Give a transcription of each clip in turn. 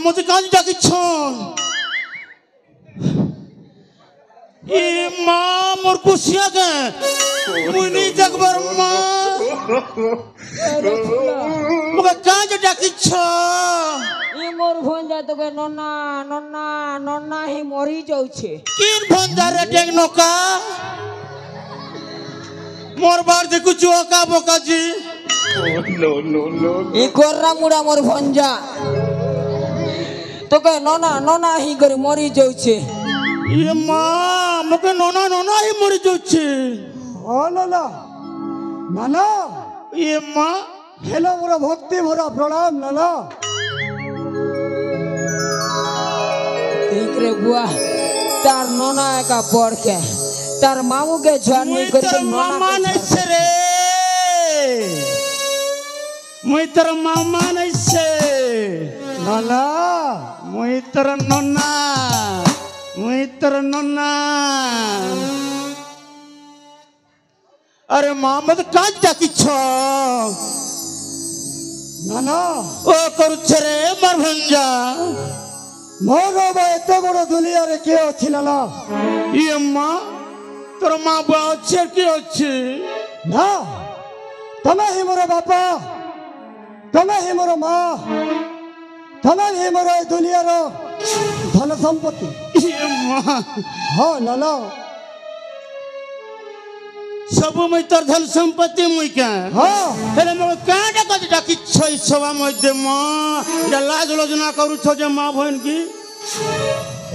মতে কাজ ডাকিছন এ মা মোর কুশিয়া কে মুই নি দেখবার মা মোকে কাজ ডাকিছ ই মোর ভঞ্জা তোকে নন্না নন্না নন্না হি মরি যাচ্ছে কিন ভঞ্জা রে টেক নকা মোর বার দেখুছু ওকা বকাজি ই কররা মুড়া মোর ভঞ্জা তোকে ননা ননা হি করে মরি যাচ্ছে এ মা মোকে ননা ননা হি মরি যাচ্ছে ও নানা নানা এ মা হেলো মোরা ভক্তি ভরা প্রণাম নানা ঠিক রে বুয়া তার ননা একা পড়কে তার মামুকে ঝাড়নি করে মামা নাইছে রে মুই তোর মামা নাইছে নানা মুই তোর নন্না মুই তোর নন্না আরে মামদ কাজ ডাকিছ নানা ও করছে রে মার ভঞ্জা মোর বাবা এত বড় দুনিয়ারে কে ଅଛି নানা ইয়ে মা তোর মা বা আছে কি আছে না তুমি হি মোর বাপা তুমি হি মোর মা তুমি হি মোর এই দুনিয়ার ধন সম্পত্তি ইয়ে মা হ্যাঁ নানা सब मुई तोर धन संपत्ति मुई क्या হ্যাঁ हेले मो काडा कज डाकिछ ई सभा मध्य म या लाज लोचना करू छ जे मां बहन की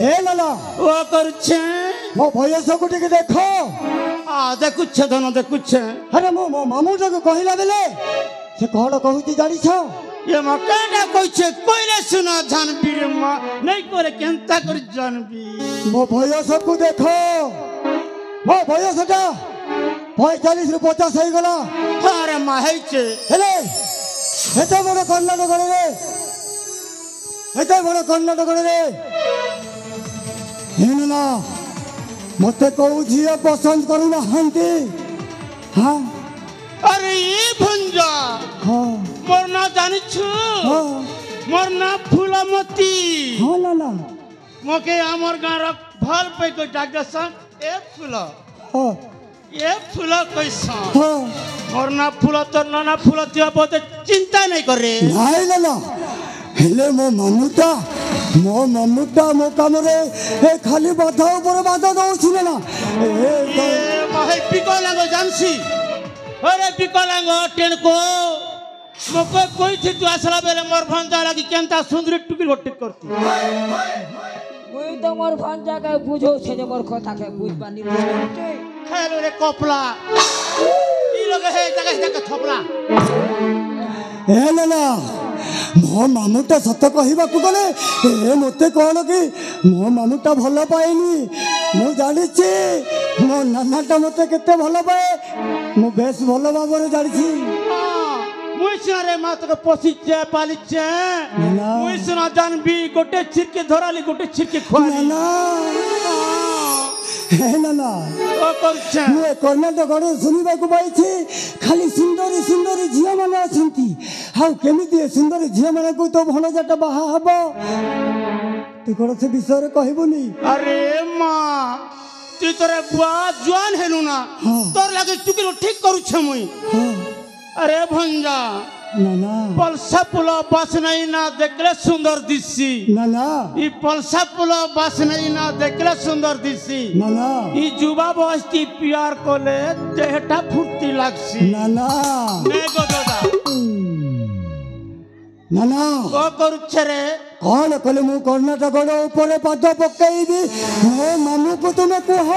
এ নানা ओ करूछे ମୋ ବୟସକୁ ଟିକେ ଦେଖ आ देखुछ धन देखुछ ଆରେ ମୁଁ ମୋ ମାମୁଁଟାକୁ କହିଲା ବେଲେ ସେ କଣ କହୁଛି ଜାଣିଛ ये म काडा कइछे कोइले सुना जान बीरे म नहीं करे केनता कर जानबी ମୋ ବୟସକୁ ଦେଖ ମୋ ବୟସଟା 45 ରୁ 50 ହେଇଗଲା अरे मा हेचे ହେଲେ ଏତେ ବଡ଼ କର୍ଣ୍ଣାଟକରେ ଏତେ ବଡ଼ କର୍ଣ୍ଣାଟକରେ ହେଲେ ନା ମତେ କୋଉ ଝିଅ ପସନ୍ଦ କରୁନାହାନ୍ତି ହଁ अरे ये भंजा ହଁ मोर ना जानिछु ହଁ मोर ना फूलमती ହଁ ନା ନା मोके हमर गाँव भल पे को डाकसन ए फूल ହଁ ये फूल कैसा ହଁ मोर ना फूल तो ना फूल दिया बहुत चिंता नहीं करे ନାଇଁ ନା ନା ହେଲେ ମୋ ମାମୁଟା ମୋ କାମରେ ଏ ଖାଲି ବାଧା ଉପରେ ବାଧା ଦଉଛି ନା ये महे पिकलांग जानसी अरे पिकलांग टेन को मोके कोई थी तू असला बेले मोर भंजा लगी केनता सुंदरी टुकी रोटी करती মুই তো মোর ভঞ্জাকে বুঝাউছে যে মোর কথাকে বুঝবানি বুঝতে खेलो रे कपला ई लगे हे जगह थपला ଏ ନା ନା ମୋ ମାମୁଟା ସତ କହିବାକୁ ଗଲେ ଏ ମୋତେ କ'ଣ କି ମୋ ମାମୁଟା ଭଲ ପାଏନି ମୁଁ ଜାଣିଛି ମୋ ନାନାଟା ମୋତେ କେତେ ଭଲ ପାଏ ମୁଁ ବେଶ ଭଲ ଭାବରେ ଜାଣିଛି मुई सिना रे मा तो पोसिचे पालिचे ना। मुई सिना जानबी गोटे छिरके धराली गोटे छिरके खुआली ନାନା ହେ ନାନା ओ करछे ମୁଁ ଏ କର୍ଣ୍ଣାଟକରୁ ଶୁଣିବାକୁ ପାଇଛି ଖାଲି ସୁନ୍ଦରୀ ସୁନ୍ଦରୀ ଝିଅମାନେ ଅଛନ୍ତି ଆଉ କେମିତି ଏ ସୁନ୍ଦରୀ ଝିଅମାନଙ୍କୁ ତୋ ଭଣଜାଟା ବାହା ହବ ତୁ କ'ଣ ସେ ବିଷୟରେ କହିବୁନି अरे मां तू तोरे बुआ जवान हेनु ना हाँ। तोर लागे टुकी ठीक करू छे मुई ହଁ अरे भंजा ନାନା पलसा पुला बस नहीं ना देखले सुंदर दिसी ନାନା ई पलसा पुला बस नहीं ना देखले सुंदर दिसी ନାନା ई जुबा बस्ती प्यार कोले देहटा फुर्ती लागसी ନାନା ने गो दादा ନାନା ओ करूछे रे କ'ଣ କଲେ ମୁଁ କର୍ଣ୍ଣାଟକର ଉପରେ ପାଦ ପକେଇବି ମୋ ମାମୁଁକୁ ତୁମେ କୁହ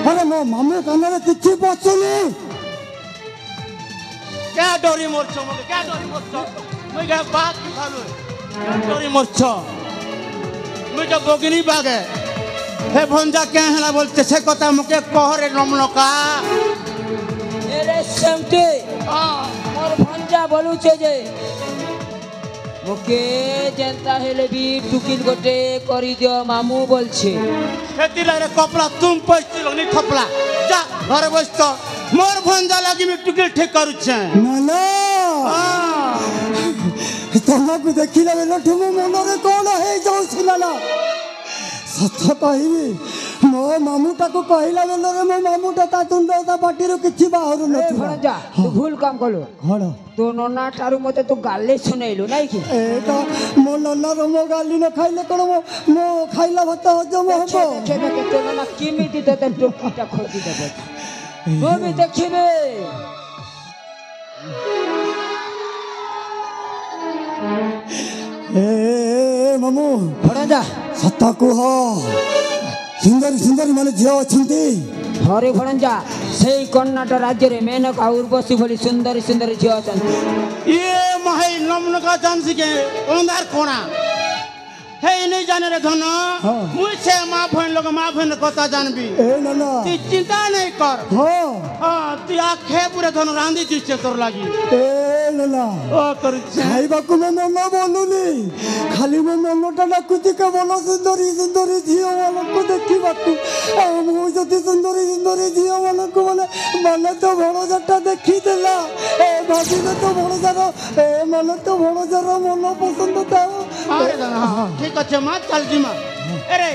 ଆରେ ମୋ ମାମୁଁ କାନରେ କିଛି ପଶୁନି क्या डोरी मोरछो मगे क्या डोरी मोरछो मुई गा बात भालो क्या डोरी मोरछो मुई का बोगिनी बागे हे भंजा क्या है बोलते से कथा मुके कहरे नमनका এরে সেমটি মোর ভঞ্জা বলুছে যে মুকে যেন্তা হেলে বি টুকিল গোটে করি দিও মামু বলছে সেতিলারে কপলা তুম পইছিল নি থপলা যা ঘরে বসত মোর ভঞ্জা লাগি মে টুকিল ঠিক করুছে না না তোমাকে দেখিলা বেলঠু ମୋ ମନରେ କ'ଣ ହେଇଯାଉଥିଲା ନା ସତ କହିବି ମୋ ମାମୁଟାକୁ କହିଲା ବେଳରେ ମୋ ମାମୁଟା ତା ତୁଣ୍ଡ ତା ପାଟିରୁ କିଛି ବାହାରୁ এ ନଥିଲା ভঞ্জা তুই ভুল কাম করলো କ'ଣ তো ননা ঠারু মতে তো গালে শুনাইলু নাই কি ଏଇଟା ମୋ ନନାର ମୋ ଗାଲି ନ ଖାଇଲେ କ'ଣ ମୋ ଖାଇଲା ଭାତ ହଜମ ହବ দেখে দেখে তো ননা কিমিতি তোতে টুকিটা খোঁজি দেবে তুমি দেখিবে ଏ ମାମୁଁ ভঞ্জা ସତ କୁହ ସୁନ୍ଦରୀ ସୁନ୍ଦରୀ ମାନେ ଝିଅ ଅଛନ୍ତି হরে ভঞ্জা সেই কর্ণাটক রাজ্যের মেনকা উর্বশী ভলি সুন্দরী সুন্দরী ঝিও অଛନ୍ତି ये महै नमनका जानसी के अंधार कोना हे नहीं जाने रे धन मुई से मां बहन लोग मां बहन कथा जानबी ଏ ନନା ती चिंता नहीं कर ହଁ हां ती आखे पूरे धन रांदी दिछे तोर लागी ଏ ନନା ओ करुछे ଖାଇବାକୁ ମୋ ମନ ବୋଲୁନି ଖାଲି ମୋ ମନଟା ଡାକୁଛି କେବଳ ସୁନ୍ଦରୀ ସୁନ୍ଦରୀ ଝିଅମାନଙ୍କୁ ଦେଖିବାକୁ ଆଉ ମୁଁ ଯଦି ସୁନ୍ଦରୀ ସୁନ୍ଦରୀ ଝିଅମାନଙ୍କୁ ମାନେ ତ ଭଣଜାଟା ଦେଖିଦେଲା ଏ ଭାବିଲେ ତ ଭଣଜାର ମାନେ ତ ଭଣଜାର ମନ ପସନ୍ଦ ଥାଉ अरे धन हां ठीक अच्छे मां चल जी मां अरे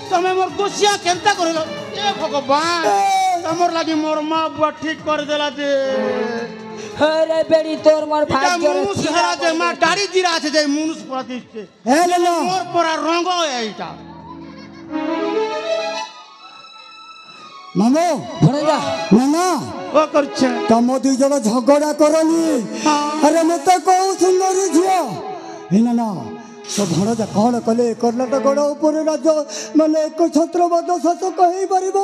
तमे मोर गुसिया केनता करलो ए भगवान तमोर लागी मोर मां बुआ ठीक कर देला जे হরে বেড়ি তোর মোর এটা ভাগ্য মুনুষ হারা যে মা দাড়ি জিরা আছে যে মুনুষ পরা দিচ্ছে ଏ ନନା মোর পরা রঙ এইটা ମାମୁଁ ভঞ্জা ନନା ও করছে ତମ ଦୁଇ ଜଣ ଝଗଡ଼ା କରନି ଆରେ ମତେ କହୁ ସୁନ୍ଦରୀ ଝିଅ ଏ ନନା ତ ଭଣଜା କ'ଣ କଲେ କର୍ଣ୍ଣାଟକ ଉପରେ ରାଜ୍ୟ ମାନେ ଏକ ଛତ୍ରବାଦ ଶାସକ ହେଇପାରିବ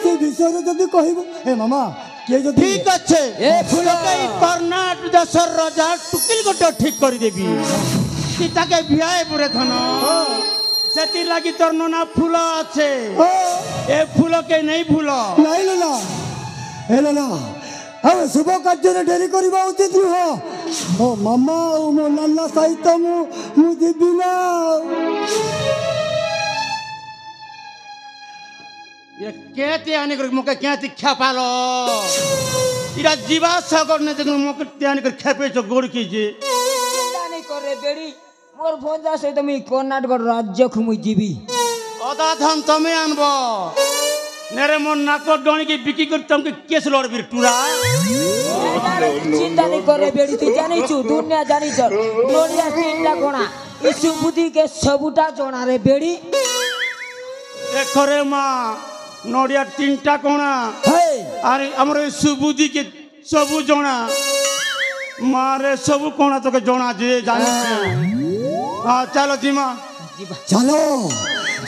ସେ ବିଷୟରେ ଯଦି କହିବ ଏ ମାମା କିଏ ଯଦି ঠিক আছে এ ফুল এই কর্ণাটক দেশের রাজা টুকিল গোটা ঠিক করে দেবি তুই তাকে বিয়ায় পুরে ধন সেটি লাগি তোর ননা ফুল আছে এ ফুলকে নেই ভুল ନାଇଁ ନନା ଏ ନନା ଆଉ ଶୁଭ କାର୍ଯ୍ୟରେ ଡେରି କରିବା ଉଚିତ ନୁହଁ ମୋ ମାମା ଆଉ ମୋ ନାନା ସହିତ ମୁଁ ଯିବି ନା ये केते आने कर मुके केते खेपालो इरा जीवा सागर ने देखन मुके त्याने कर खेपे जो गोड़ कीजे জানি করে বেড়ি মোর ভঞ্জা সহিত মুই কর্ণাটক রাজ্যକୁ মুই ଯିବି অদা ধন তুমি আনবো নেরে মন নাক ডনি কি বিকি কর তুমি কেস লড়বি টুরা চিন্তা নেই করে বেড়ি তুই জানিছু দুনিয়া জানিছ নড়িয়া তিনটা কোণা এই সুবুদ্ধিকে সবুটা জনারে বেড়ি দেখরে মা নড়িয়া তিনটা কোণা হেই আরে আমার সুবুদ্ধি কে সবু জনা মারে সবু কোণা তোকে জনা যে জানিস হ্যাঁ চলো জিমা ଚାଲ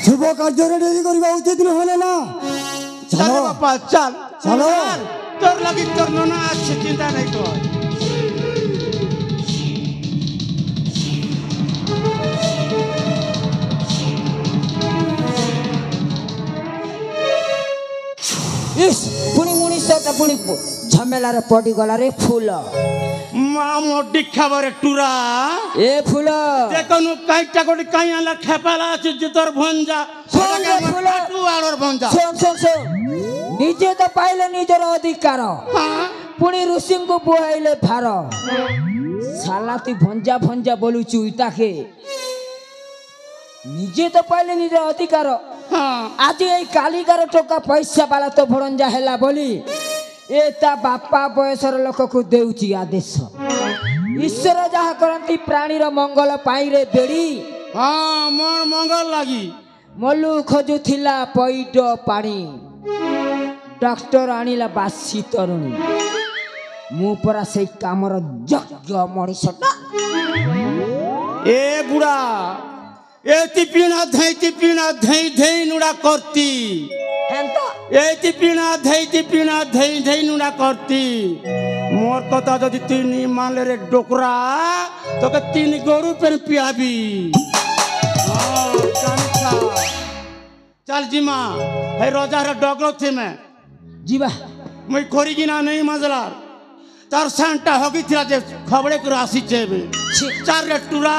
ଶୁଭ କାର୍ଯ୍ୟରେ ଡେରି କରିବା ଉଚିତ ନୁହଁ ନା চল ଚାଲ বাপা চল চলো। তোর লাগি তোর ননা আছে চিন্তা নাই কর ইস পুনি মুনিশটা পুনি ঝামেলারে পড়ি গলারে ফুল মা মোডি খাবারে টুরা এ ফুল দেখনু কাইটা কোটি কাই আলা খেপালা আছে যে তোর ভঞ্জা সঙ্গে ফুল। টু আলোর ভঞ্জা শোন শোন শোন নিজে তো পাইলে নিজের অধিকার হ্যাঁ পুনি ঋষিଙ୍କୁ বুহাইলে ভার শালা তুই ভঞ্জা ভঞ্জা বলুচু ইটাকে নিজে তো পাইলে নিজের অধিকার হ্যাঁ আজ এই কালিকার টকা পয়সা বালা তো ভরঞ্জা হেলা বলি এ তা বাপা বয়সর লোকକୁ দেউছি আদেশ ঈশ্বর যাহা করନ୍ତି প্রাণীর মঙ্গল পাইরে বেড়ি হ্যাঁ মোর মঙ্গল লাগি মলু খোঁজুଥିଲା পইড পাଣି ডক্টর আনিলা বাসি তরুণী ମୁଁ ପରା ସେଇ କାମର ଯୋଗ୍ୟ ମଣିଷଟା এ বুড়া এতি পিনা ধেই ধেই নুড়া করতি হেন্তা এইটি পিনা ধেই নুড়া করতি মোর কথা যদি তুই মানলে রে ডোকরা তোকে 3 গরু পেন পিয়াবি चल जिमा हे रोजा रे डगलो छे मैं जीवा मुई खोरी ना नहीं मजलार तार सेंटा होगी थिला जे खबड़े को राशि चेबे छी चार रे टुरा